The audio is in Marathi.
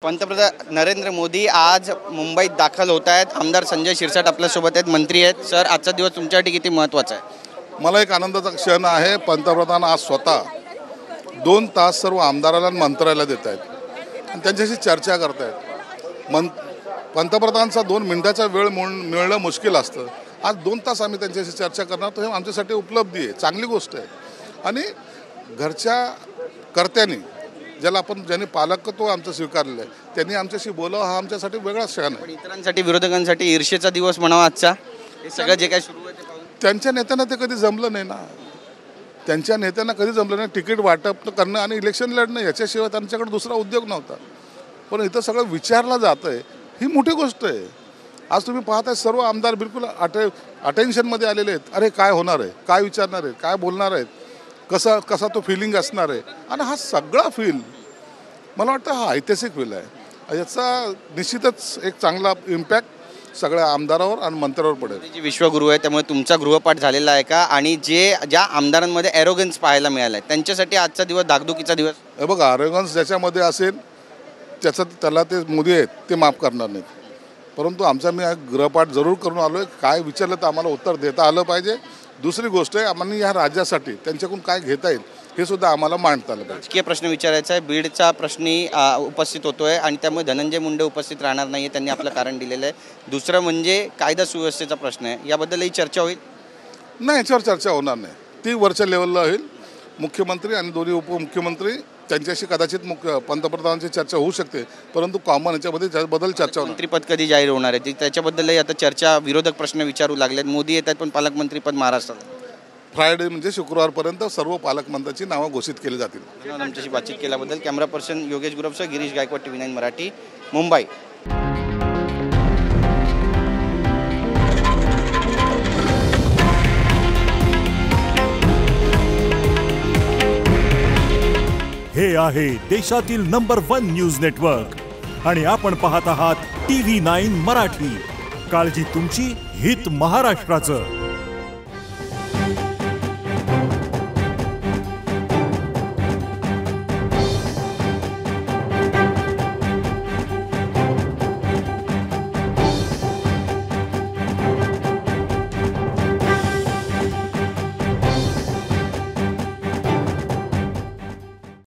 पंतप्रधान नरेंद्र मोदी आज मुंबईत दाखल होत आहेत। आमदार संजय शिरसाट आपल्यासोबत आहेत, मंत्री आहेत। सर, आजचा दिवस तुमच्यासाठी किती महत्त्वाचा आहे? मला एक आनंदाचा क्षण आहे। पंतप्रधान आज स्वतः 2 तास सर्व आमदारांना आणि मंत्र्याला देत आहेत आणि त्यांच्याशी चर्चा करत आहेत। पंतप्रधानांचा 2 मिनिटाचा वेळ मिळणं मुश्किल असतं। आज 2 तास आम्ही त्यांच्याशी चर्चा करणार, तर हे आमच्यासाठी उपलब्धी आहे, चांगली गोष्ट आहे। आणि घरच्या कर्त्यांनी ज्यांनी पालकत्व आमचं स्वीकारलेलं आहे त्यांनी आमच्याशी बोलावं, हा आमच्यासाठी वेगळा क्षण आहे। पण इतरांसाठी, विरोधकांसाठी ईर्षेचा दिवस म्हणावा आजचा। हे सगळं जे काही सुरू आहे ते पाहून त्यांच्या नेत्यांना ते कधी जमलं नाही ना, त्यांच्या नेत्यांना कधी जमलं नाही। तिकीट वाटप करणं आणि इलेक्शन लढणं याच्याशिवाय त्यांच्याकडे दुसरा उद्योग नव्हता, पण इथं सगळं विचारलं जातं आहे, ही मोठी गोष्ट आहे। आज तुम्ही पाहताय सर्व आमदार बिलकुल अटेन्शनमध्ये आलेले आहेत। अरे काय होणार आहे, काय विचारणार आहे, काय बोलणार आहेत, कसा तो फिलिंग असणार आहे। आणि हा सगळा फील मला वाटतं हा ऐतिहासिक फील आहे। याचा निश्चितच एक चांगला इम्पॅक्ट सगळ्या आमदारावर आणि मंत्र्यावर पडेल। जे विश्वगुरू आहे त्यामुळे तुमचा गृहपाठ झालेला आहे का? आणि ज्या आमदारांमध्ये एरोगन्स पाहायला मिळालं आहे त्यांच्यासाठी आजचा दिवस धाकधुकीचा दिवस? हे बघा, एरोगन्स ज्याच्यामध्ये असेल त्याला ते मोदी आहेत ते माफ करणार नाहीत, परंतु मी गृहपाठ जरूर करून आलो आहे। काय विचारलं तर आम्हाला उत्तर देता आलं पाहिजे। दुसरी गोष्ट आहे, आम्हाला ह्या राज्यासाठी त्यांच्याकडून काय घेता येईल हे सुद्धा आम्हाला मांडता आलं पाहिजे। राजकीय प्रश्न विचारायचा आहे, बीडचा प्रश्नी उपस्थित होतोय आणि त्यामुळे धनंजय मुंडे उपस्थित राहणार नाही, त्यांनी आपलं कारण दिलेलं आहे। दुसरं म्हणजे कायदा सुव्यवस्थेचा प्रश्न आहे, याबद्दलही चर्चा होईल? नाही, याच्यावर चर्चा होणार नाही, ती वरच्या लेवलला होईल। मुख्यमंत्री आणि दोन्ही उपमुख्यमंत्री त्यांच्याशी कदाचित पंतप्रधानांची चर्चा होऊ शकते, परंतु कॉमन याच्यामध्ये त्याबद्दल चर्चा होणार। मंत्रीपद कधी जाहीर होणार आहे त्याच्याबद्दलही आता चर्चा, विरोधक प्रश्न विचारू लागलेत। मोदी येत आहेत पण पालकमंत्रीपद महाराष्ट्रात फ्रायडे म्हणजे शुक्रवारपर्यंत सर्व पालकमंत्र्यांची नावं घोषित केली जातील। आमच्याशी बातचीत केल्याबद्दल कॅमेरा पर्सन योगेश गुरवसह गिरीश गायकवाड, TV9 मराठी, मुंबई। हे आहे देशातील नंबर 1 न्यूज नेटवर्क आणि आपण पाहत आहात TV9 मराठी। काळजी तुमची, हित महाराष्ट्राचं।